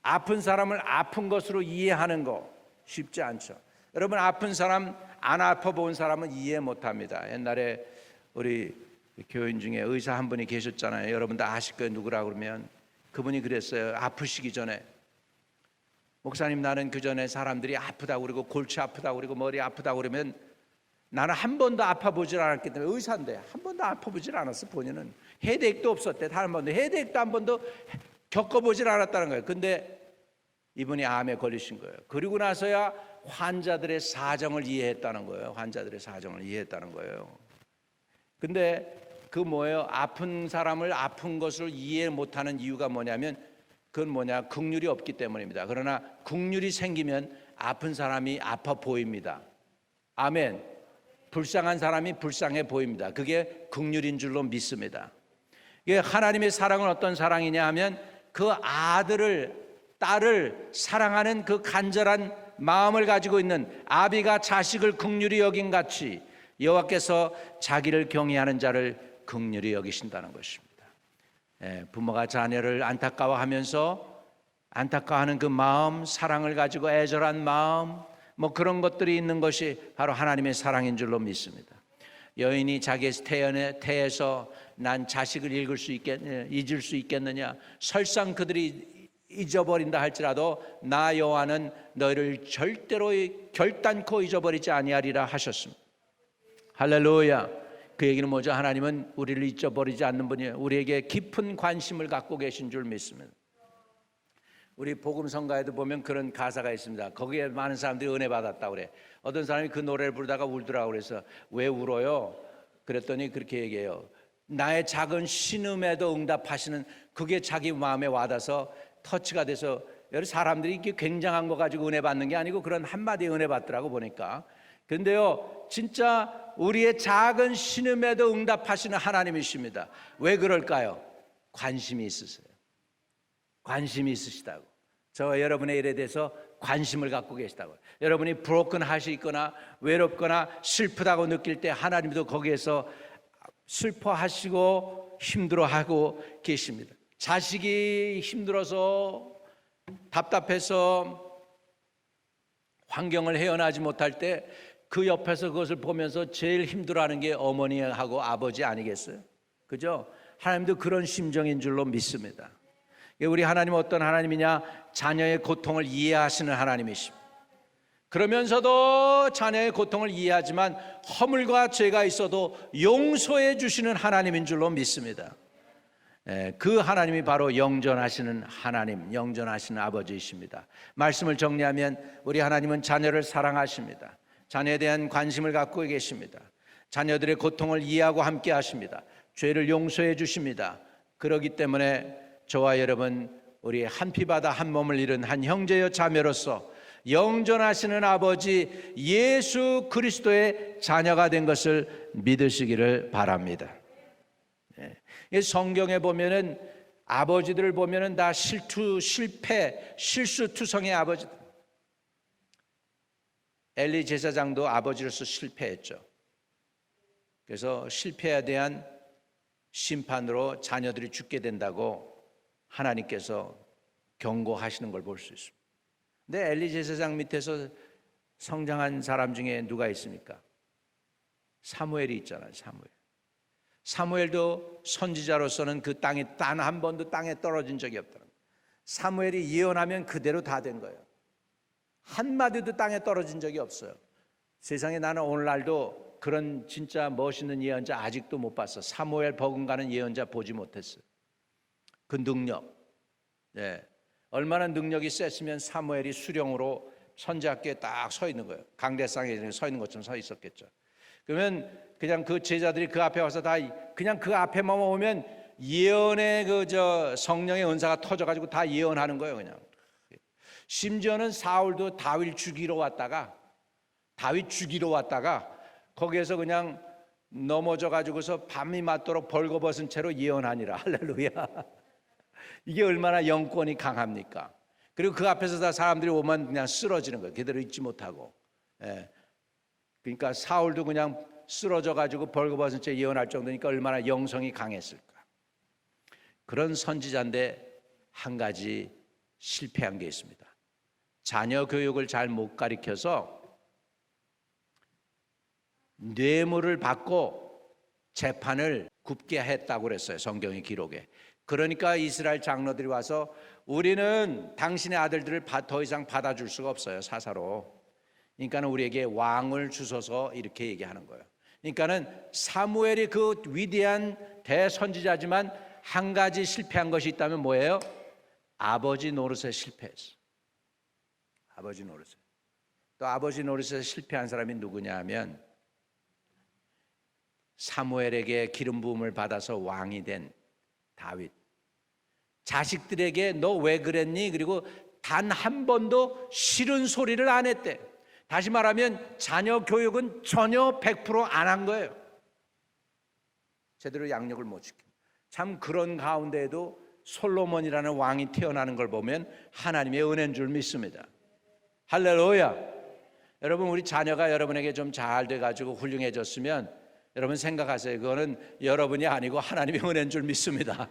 아픈 사람을 아픈 것으로 이해하는 거 쉽지 않죠. 여러분, 아픈 사람, 안 아파 본 사람은 이해 못합니다. 옛날에 우리 교인 중에 의사 한 분이 계셨잖아요. 여러분 다 아실 거예요. 누구라고 그러면 그분이 그랬어요. 아프시기 전에, 목사님 나는 그 전에 사람들이 아프다고 그러고 골치 아프다고 그러고 머리 아프다고 그러면 나는 한 번도 아파 보질 않았기 때문에, 의사인데 한 번도 아파 보질 않았어. 본인은 헤드액도 없었대. 단 한 번도 헤드액도 한 번도 겪어보질 않았다는 거예요. 근데 이분이 암에 걸리신 거예요. 그리고 나서야 환자들의 사정을 이해했다는 거예요. 환자들의 사정을 이해했다는 거예요. 근데 그 뭐예요? 아픈 사람을 아픈 것을 이해 못하는 이유가 뭐냐면, 그건 뭐냐? 긍휼이 없기 때문입니다. 그러나 긍휼이 생기면 아픈 사람이 아파 보입니다. 아멘. 불쌍한 사람이 불쌍해 보입니다. 그게 긍휼인 줄로 믿습니다. 이게 하나님의 사랑은 어떤 사랑이냐 하면, 그 아들을, 딸을 사랑하는 그 간절한 마음을 가지고 있는, 아비가 자식을 긍휼히 여긴 같이 여호와께서 자기를 경외하는 자를 긍휼히 여기신다는 것입니다. 부모가 자녀를 안타까워하면서 안타까워하는 그 마음, 사랑을 가지고 애절한 마음, 뭐 그런 것들이 있는 것이 바로 하나님의 사랑인 줄로 믿습니다. 여인이 자기의 태에서 난 자식을 잊을 수 있겠느냐? 설상 그들이 잊어버린다 할지라도 나 여호와는 너희를 절대로 결단코 잊어버리지 아니하리라 하셨습니다. 할렐루야. 그 얘기는 뭐죠? 하나님은 우리를 잊어버리지 않는 분이에요. 우리에게 깊은 관심을 갖고 계신 줄 믿습니다. 우리 복음성가에도 보면 그런 가사가 있습니다. 거기에 많은 사람들이 은혜 받았다고 그래. 어떤 사람이 그 노래를 부르다가 울더라고. 그래서 왜 울어요? 그랬더니 그렇게 얘기해요. 나의 작은 신음에도 응답하시는, 그게 자기 마음에 와닿아서 터치가 돼서, 여러 사람들이 이게 굉장한 거 가지고 은혜 받는 게 아니고 그런 한마디에 은혜 받더라고 보니까. 그런데요, 진짜 우리의 작은 신음에도 응답하시는 하나님이십니다. 왜 그럴까요? 관심이 있으세요. 관심이 있으시다고. 저와 여러분의 일에 대해서 관심을 갖고 계시다고. 여러분이 브로큰 하시 있거나 외롭거나 슬프다고 느낄 때 하나님도 거기에서 슬퍼하시고 힘들어하고 계십니다. 자식이 힘들어서 답답해서 환경을 헤어나지 못할 때 그 옆에서 그것을 보면서 제일 힘들어하는 게 어머니하고 아버지 아니겠어요? 그죠? 하나님도 그런 심정인 줄로 믿습니다. 우리 하나님은 어떤 하나님이냐? 자녀의 고통을 이해하시는 하나님이십니다. 그러면서도 자녀의 고통을 이해하지만 허물과 죄가 있어도 용서해 주시는 하나님인 줄로 믿습니다. 그 하나님이 바로 영전하시는 하나님, 영전하시는 아버지이십니다. 말씀을 정리하면 우리 하나님은 자녀를 사랑하십니다. 자녀에 대한 관심을 갖고 계십니다. 자녀들의 고통을 이해하고 함께 하십니다. 죄를 용서해 주십니다. 그렇기 때문에 저와 여러분, 우리 한 피바다 한 몸을 이룬 한 형제여 자매로서 영전하시는 아버지 예수 그리스도의 자녀가 된 것을 믿으시기를 바랍니다. 성경에 보면은 아버지들을 보면은 다 실패, 실수투성의 아버지들. 엘리 제사장도 아버지로서 실패했죠. 그래서 실패에 대한 심판으로 자녀들이 죽게 된다고 하나님께서 경고하시는 걸 볼 수 있습니다. 근데 엘리 제사장 밑에서 성장한 사람 중에 누가 있습니까? 사무엘이 있잖아요. 사무엘도 선지자로서는 그 땅에 단 한 번도 땅에 떨어진 적이 없다는 거예요. 사무엘이 예언하면 그대로 다 된 거예요. 한마디도 땅에 떨어진 적이 없어요. 세상에 나는 오늘날도 그런 진짜 멋있는 예언자 아직도 못 봤어. 사무엘 버금가는 예언자 보지 못했어요. 그 능력, 얼마나 능력이 셌으면 사무엘이 수령으로 선지학교에 딱 서 있는 거예요. 강대상에 서 있는 것처럼 서 있었겠죠. 그러면 그냥 그 제자들이 그 앞에 와서 다 그냥 그 앞에만 오면 예언의 성령의 은사가 터져가지고 다 예언하는 거예요. 그냥 심지어는 사울도 다윗 죽이러 왔다가 거기에서 그냥 넘어져 가지고서 밤이 맞도록 벌거벗은 채로 예언하니라. 할렐루야. 이게 얼마나 영권이 강합니까? 그리고 그 앞에서 다 사람들이 오면 그냥 쓰러지는 거예요. 그대로 잊지 못하고. 그러니까 사울도 그냥 쓰러져 가지고 벌거벗은 채 예언할 정도니까 얼마나 영성이 강했을까. 그런 선지자인데 한 가지 실패한 게 있습니다. 자녀 교육을 잘 못 가르쳐서 뇌물을 받고 재판을 굽게 했다고 그랬어요. 성경의 기록에. 그러니까 이스라엘 장로들이 와서 우리는 당신의 아들들을 더 이상 받아줄 수가 없어요. 사사로. 그러니까는 우리에게 왕을 주소서 이렇게 얘기하는 거예요. 그러니까는 사무엘이 그 위대한 대선지자지만 한 가지 실패한 것이 있다면 뭐예요? 아버지 노릇에 실패했어. 아버지 노릇에. 또 아버지 노릇에 실패한 사람이 누구냐 하면 사무엘에게 기름 부음을 받아서 왕이 된 다윗. 자식들에게 너 왜 그랬니? 그리고 단 한 번도 싫은 소리를 안 했대. 다시 말하면 자녀 교육은 전혀 100% 안 한 거예요. 제대로 양육을 못 시켜. 참 그런 가운데에도 솔로몬이라는 왕이 태어나는 걸 보면 하나님의 은혜인 줄 믿습니다. 할렐루야. 여러분, 우리 자녀가 여러분에게 좀 잘 돼가지고 훌륭해졌으면 여러분 생각하세요. 그거는 여러분이 아니고 하나님의 은혜인 줄 믿습니다.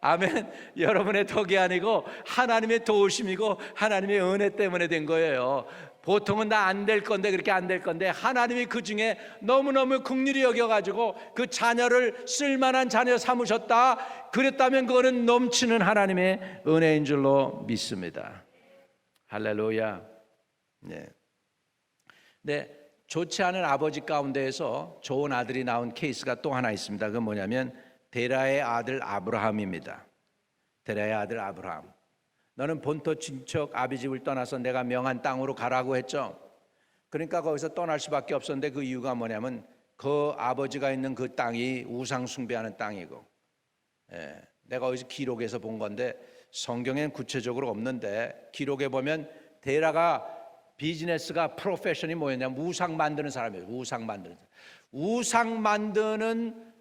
아멘. 여러분의 덕이 아니고 하나님의 도우심이고 하나님의 은혜 때문에 된 거예요. 보통은 나 안 될 건데 그렇게 안 될 건데 하나님이 그 중에 너무너무 긍휼히 여겨가지고 그 자녀를 쓸만한 자녀 삼으셨다. 그랬다면 그거는 넘치는 하나님의 은혜인 줄로 믿습니다. 할렐루야. 네. 네. 좋지 않은 아버지 가운데에서 좋은 아들이 나온 케이스가 또 하나 있습니다. 그건 뭐냐면 데라의 아들 아브라함입니다. 데라의 아들 아브라함. 너는 본토 친척 아비 집을 떠나서 내가 명한 땅으로 가라고 했죠. 그러니까 거기서 떠날 수밖에 없었는데 그 이유가 뭐냐면 그 아버지가 있는 그 땅이 우상 숭배하는 땅이고, 내가 어디서 기록에서 본 건데 성경엔 구체적으로 없는데 기록에 보면 데라가 비즈니스가 프로페셔널이 뭐였냐면 우상 만드는 사람이에요. 우상 만드는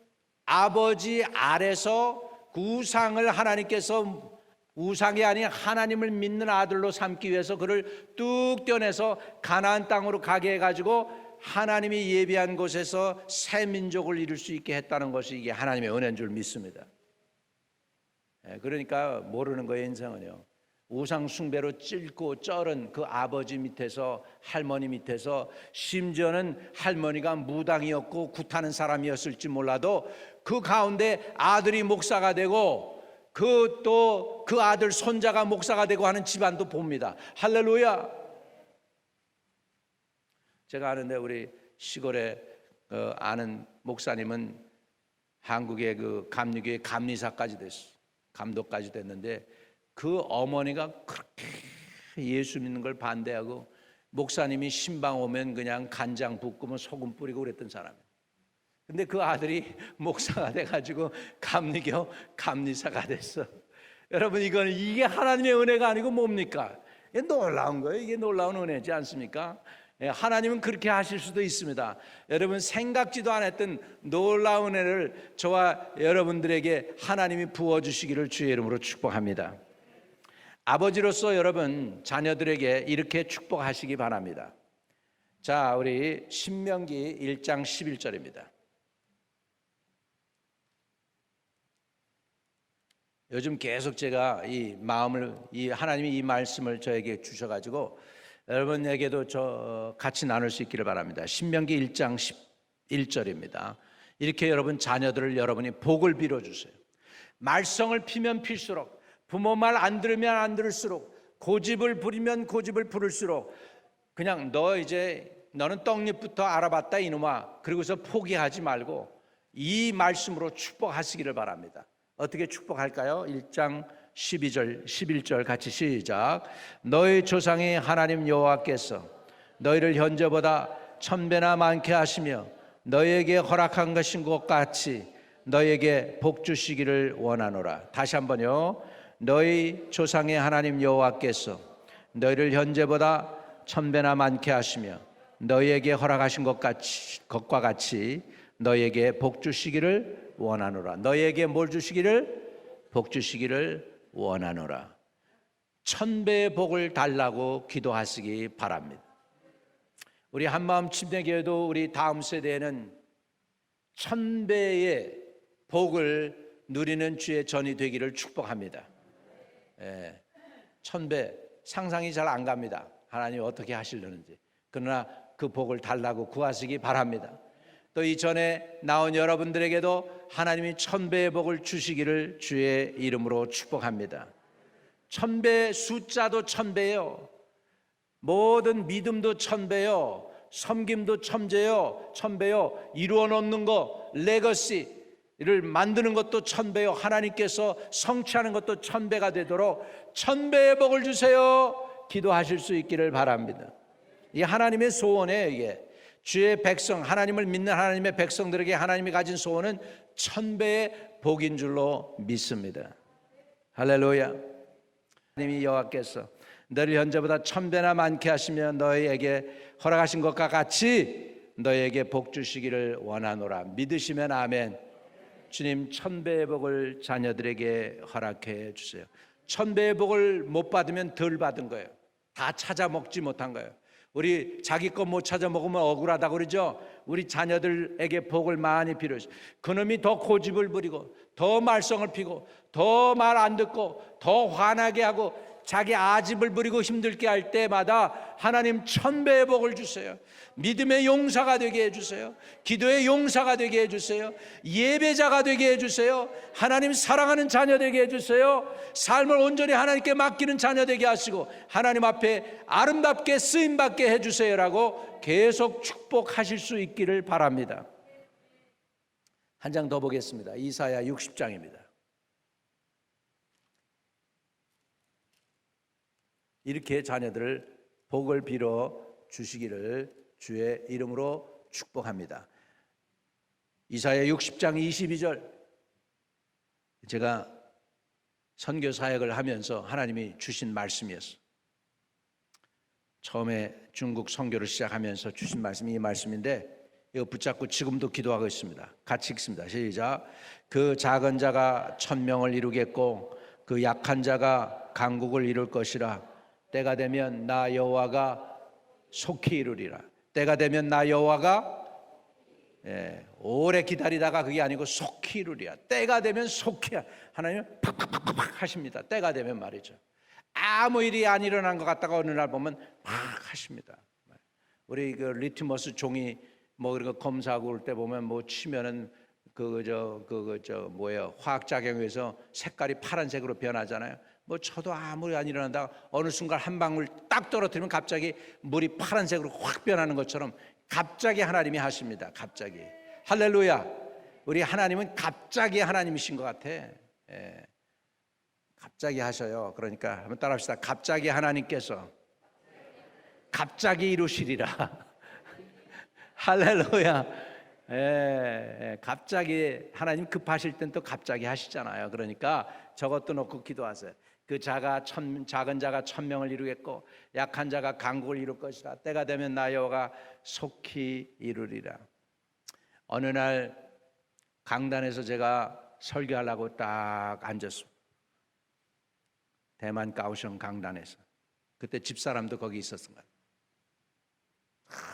아버지 아래서 그 우상을 하나님께서 우상이 아닌 하나님을 믿는 아들로 삼기 위해서 그를 뚝 떼어내서 가나안 땅으로 가게 해가지고 하나님이 예비한 곳에서 새 민족을 이룰 수 있게 했다는 것이 이게 하나님의 은혜인 줄 믿습니다. 그러니까 모르는 거예요. 인생은요. 우상 숭배로 찔고 쩔은 그 아버지 밑에서, 할머니 밑에서, 심지어는 할머니가 무당이었고 굿하는 사람이었을지 몰라도 그 가운데 아들이 목사가 되고 또 그 아들 손자가 목사가 되고 하는 집안도 봅니다. 할렐루야. 제가 아는데 우리 시골에 아는 목사님은 한국의 그 감리교회 감리사까지 됐어. 감독까지 됐는데 그 어머니가 그렇게 예수 믿는 걸 반대하고 목사님이 신방 오면 그냥 간장 붓고 소금 뿌리고 그랬던 사람이에요. 근데 그 아들이 목사가 돼가지고 감리교 감리사가 됐어. 여러분, 이게 하나님의 은혜가 아니고 뭡니까? 이게 놀라운 거예요. 이게 놀라운 은혜지 않습니까? 하나님은 그렇게 하실 수도 있습니다. 여러분, 생각지도 않았던 놀라운 은혜를 저와 여러분들에게 하나님이 부어주시기를 주의 이름으로 축복합니다. 아버지로서 여러분 자녀들에게 이렇게 축복하시기 바랍니다. 자, 우리 신명기 1장 11절입니다. 요즘 계속 제가 이 하나님이 이 말씀을 저에게 주셔가지고 여러분에게도 같이 나눌 수 있기를 바랍니다. 신명기 1장 11절입니다. 이렇게 여러분 자녀들을 여러분이 복을 빌어주세요. 말썽을 피면 필수록, 부모 말 안 들으면 안 들을수록, 고집을 부리면 고집을 부릴수록 그냥 너는 떡잎부터 알아봤다 이놈아, 그러고서 포기하지 말고 이 말씀으로 축복하시기를 바랍니다. 어떻게 축복할까요? 1장 12절 11절 같이 시작. 너희 조상의 하나님 여호와께서 너희를 현저보다 1000배나 많게 하시며 너희에게 허락한 것인 것 같이 너희에게 복 주시기를 원하노라. 다시 한번요. 너희 조상의 하나님 여호와께서 너희를 현재보다 1000배나 많게 하시며 너희에게 허락하신 것과 같이 너희에게 복 주시기를 원하노라. 너희에게 뭘 주시기를? 복 주시기를 원하노라. 1000배의 복을 달라고 기도하시기 바랍니다. 우리 한마음 침례교회도 우리 다음 세대에는 1000배의 복을 누리는 주의 전이 되기를 축복합니다. 1000배 상상이 잘 안 갑니다. 하나님 어떻게 하시려는지. 그러나 그 복을 달라고 구하시기 바랍니다. 또 이전에 나온 여러분들에게도 하나님이 1000배의 복을 주시기를 주의 이름으로 축복합니다. 1000배, 숫자도 1000배요. 모든 믿음도 1000배요. 섬김도 1000배요. 이루어 놓는 거, 레거시를 만드는 것도 1000배요. 하나님께서 성취하는 것도 1000배가 되도록 1000배의 복을 주세요. 기도하실 수 있기를 바랍니다. 이 하나님의 소원이에요. 이게 주의 백성, 하나님을 믿는 하나님의 백성들에게 하나님이 가진 소원은 1000배의 복인 줄로 믿습니다. 할렐루야. 하나님이 여호와께서 너를 현재보다 1000배나 많게 하시며 너희에게 허락하신 것과 같이 너희에게 복 주시기를 원하노라. 믿으시면 아멘. 주님, 1000배의 복을 자녀들에게 허락해 주세요. 1000배의 복을 못 받으면 덜 받은 거예요. 다 찾아 먹지 못한 거예요. 우리 자기 것 못 찾아 먹으면 억울하다고 그러죠. 우리 자녀들에게 복을 많이 빌어주세요. 그놈이 더 고집을 부리고 더 말썽을 피고 더 말 안 듣고 더 화나게 하고 자기 아집을 부리고 힘들게 할 때마다 하나님 1000배의 복을 주세요. 믿음의 용사가 되게 해주세요. 기도의 용사가 되게 해주세요. 예배자가 되게 해주세요. 하나님 사랑하는 자녀 되게 해주세요. 삶을 온전히 하나님께 맡기는 자녀 되게 하시고 하나님 앞에 아름답게 쓰임받게 해주세요라고 계속 축복하실 수 있기를 바랍니다. 한 장 더 보겠습니다. 이사야 60장입니다. 이렇게 자녀들을 복을 빌어 주시기를 주의 이름으로 축복합니다. 이사야 60장 22절, 제가 선교 사역을 하면서 하나님이 주신 말씀이었어요. 처음에 중국 선교를 시작하면서 주신 말씀이 이 말씀인데 이거 붙잡고 지금도 기도하고 있습니다. 같이 읽습니다. 시작. 그 작은 자가 1000명을 이루겠고 그 약한 자가 강국을 이룰 것이라. 때가 되면 나 여호와가 속히 이루리라. 때가 되면 나 여호와가 오래 기다리다가 그게 아니고 속히 이루리라. 때가 되면 속히 하나님은 팍팍팍팍 하십니다. 때가 되면 말이죠. 아무 일이 안 일어난 것 같다가 어느 날 보면 막 하십니다. 우리 그 리트머스 종이 뭐 이런 거 검사하고 올 때 보면 뭐 치면은 뭐예요? 화학 작용에서 색깔이 파란색으로 변하잖아요. 뭐 저도 아무 일 안 일어난다 어느 순간 한 방울 딱 떨어뜨리면 갑자기 물이 파란색으로 확 변하는 것처럼 갑자기 하나님이 하십니다. 갑자기. 할렐루야. 우리 하나님은 갑자기 하나님이신 것 같아. 예. 갑자기 하셔요. 그러니까 한번 따라합시다. 갑자기 하나님께서 갑자기 이루시리라. 할렐루야. 갑자기 하나님 급하실 땐 또 갑자기 하시잖아요. 그러니까 저것도 놓고 기도하세요. 그 작은 자가 1000명을 이루겠고 약한 자가 강국을 이룰 것이라. 때가 되면 나 여호와가 속히 이루리라. 어느 날 강단에서 제가 설교하려고 딱 앉았습니다. 대만 가오슝 강단에서. 그때 집사람도 거기 있었던 거예요.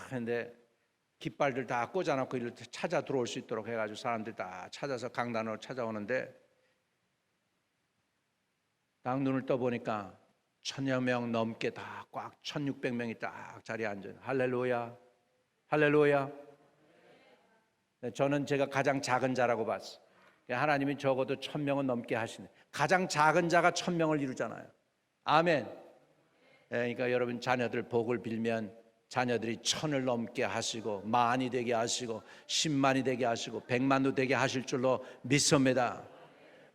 그런데 깃발들 다 꽂아놓고 이를 찾아 들어올 수 있도록 해가지고 사람들 다 찾아서 강단으로 찾아오는데 딱 눈을 떠보니까 1000여 명 넘게 다 꽉 1600명이 딱 자리에 앉아요. 할렐루야. 할렐루야. 저는 제가 가장 작은 자라고 봤어요. 하나님이 적어도 1000명은 넘게 하시네. 가장 작은 자가 1000명을 이루잖아요. 아멘. 그러니까 여러분 자녀들 복을 빌면 자녀들이 1000을 넘게 하시고 만이 되게 하시고 10만이 되게 하시고 100만도 되게 하실 줄로 믿습니다.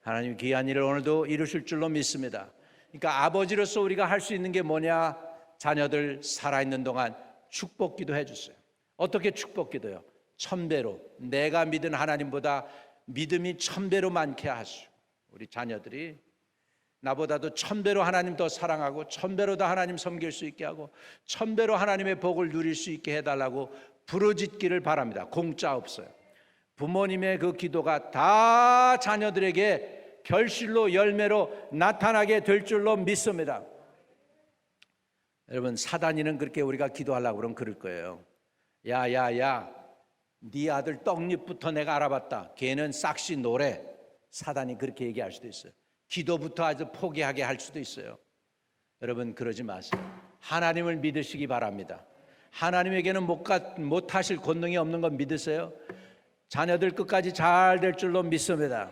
하나님 귀한 일을 오늘도 이루실 줄로 믿습니다. 그러니까 아버지로서 우리가 할 수 있는 게 뭐냐? 자녀들 살아있는 동안 축복기도 해주세요. 어떻게 축복기도요? 1000배로. 내가 믿은 하나님보다 믿음이 1000배로 많게 하시고 우리 자녀들이 나보다도 1000배로 하나님 더 사랑하고 1000배로 더 하나님 섬길 수 있게 하고 1000배로 하나님의 복을 누릴 수 있게 해달라고 부르짖기를 바랍니다. 공짜 없어요. 부모님의 그 기도가 다 자녀들에게 결실로 열매로 나타나게 될 줄로 믿습니다. 여러분 사단이는 그렇게 우리가 기도하려고 그러면 그럴 거예요. 야야야 네 아들 떡잎부터 내가 알아봤다. 걔는 싹시 노래. 사단이 그렇게 얘기할 수도 있어요. 기도부터 아주 포기하게 할 수도 있어요. 여러분 그러지 마세요. 하나님을 믿으시기 바랍니다. 하나님에게는 못하실 권능이 없는 건 믿으세요. 자녀들 끝까지 잘 될 줄로 믿습니다.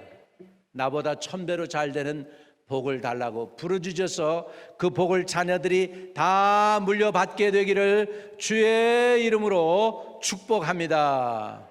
나보다 1000배로 잘 되는 복을 달라고 부르짖어서 그 복을 자녀들이 다 물려받게 되기를 주의 이름으로 축복합니다.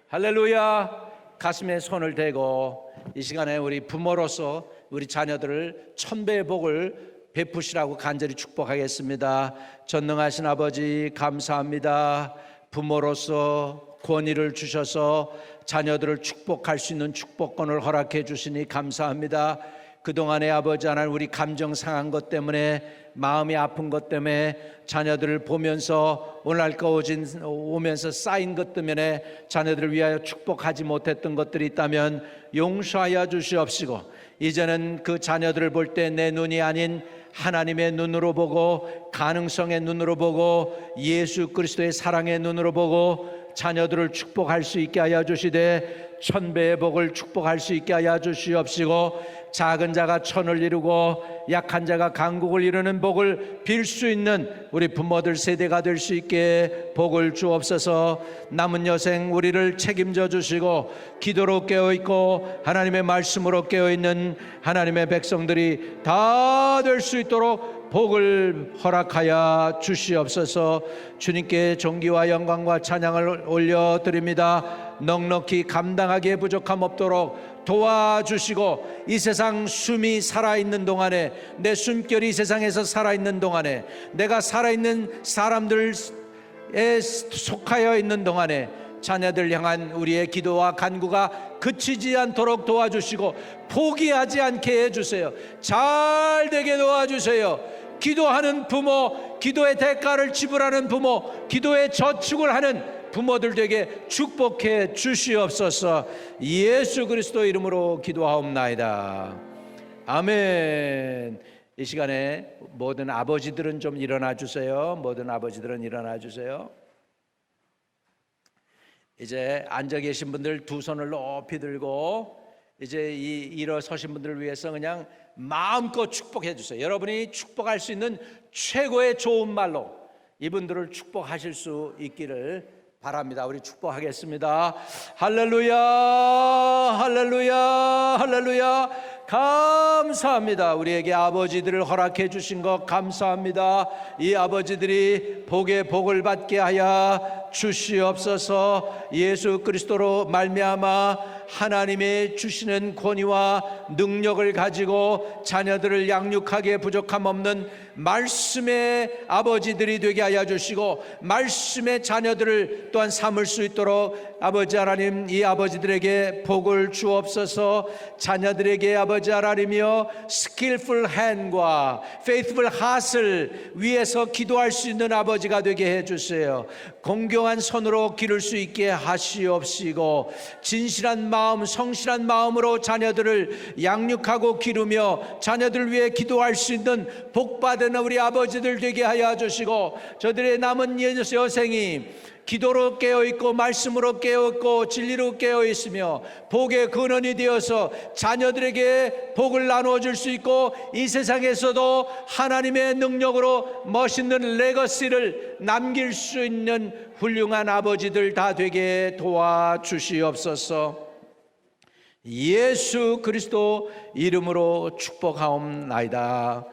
할렐루야. 가슴에 손을 대고 이 시간에 우리 부모로서 우리 자녀들을 1000배의 복을 베푸시라고 간절히 축복하겠습니다. 전능하신 아버지 감사합니다. 부모로서 권위를 주셔서 자녀들을 축복할 수 있는 축복권을 허락해 주시니 감사합니다. 그동안에 아버지 하나님 우리 감정 상한 것 때문에 마음이 아픈 것 때문에 자녀들을 보면서 오늘날까지 오면서 쌓인 것 때문에 자녀들을 위하여 축복하지 못했던 것들이 있다면 용서하여 주시옵시고 이제는 그 자녀들을 볼 때 내 눈이 아닌 하나님의 눈으로 보고 가능성의 눈으로 보고 예수 그리스도의 사랑의 눈으로 보고 자녀들을 축복할 수 있게 하여 주시되 1000배의 복을 축복할 수 있게 하여 주시옵시고 작은 자가 1000을 이루고 약한 자가 강국을 이루는 복을 빌 수 있는 우리 부모들 세대가 될 수 있게 복을 주옵소서. 남은 여생 우리를 책임져 주시고 기도로 깨어있고 하나님의 말씀으로 깨어있는 하나님의 백성들이 다 될 수 있도록 복을 허락하여 주시옵소서. 주님께 존귀와 영광과 찬양을 올려드립니다. 넉넉히 감당하기에 부족함 없도록 도와주시고 이 세상 숨이 살아있는 동안에 내 숨결이 이 세상에서 살아있는 동안에 내가 살아있는 사람들에 속하여 있는 동안에 자녀들 향한 우리의 기도와 간구가 그치지 않도록 도와주시고 포기하지 않게 해주세요. 잘 되게 도와주세요. 기도하는 부모, 기도의 대가를 지불하는 부모, 기도의 저축을 하는 부모들 되게 축복해 주시옵소서. 예수 그리스도 이름으로 기도하옵나이다. 아멘. 이 시간에 모든 아버지들은 좀 일어나 주세요. 모든 아버지들은 일어나 주세요. 이제 앉아 계신 분들 두 손을 높이 들고 이제 이 일어서신 분들을 위해서 그냥 마음껏 축복해 주세요. 여러분이 축복할 수 있는 최고의 좋은 말로 이분들을 축복하실 수 있기를 바랍니다. 우리 축복하겠습니다. 할렐루야, 할렐루야, 할렐루야. 감사합니다. 우리에게 아버지들을 허락해 주신 것 감사합니다. 이 아버지들이 복의 복을 받게 하여 주시옵소서. 예수 그리스도로 말미암아 하나님의 주시는 권위와 능력을 가지고 자녀들을 양육하기에 부족함 없는 말씀의 아버지들이 되게 하여 주시고 말씀의 자녀들을 또한 삼을 수 있도록 아버지 하나님 이 아버지들에게 복을 주옵소서. 자녀들에게 아버지 하나님이여 skillful hand과 faithful heart을 위해서 기도할 수 있는 아버지가 되게 해주세요. 공경한 손으로 기를 수 있게 하시옵시고 진실한 마음 성실한 마음으로 자녀들을 양육하고 기르며 자녀들을 위해 기도할 수 있는 복받은 우리 아버지들 되게 하여 주시고 저들의 남은 여생이 기도로 깨어있고 말씀으로 깨어있고 진리로 깨어있으며 복의 근원이 되어서 자녀들에게 복을 나누어줄 수 있고 이 세상에서도 하나님의 능력으로 멋있는 레거시를 남길 수 있는 훌륭한 아버지들 다 되게 도와주시옵소서. 예수 그리스도 이름으로 축복하옵나이다.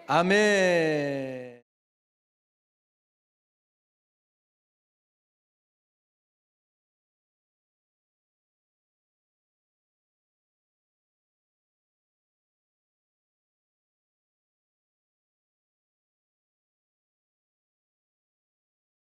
아멘.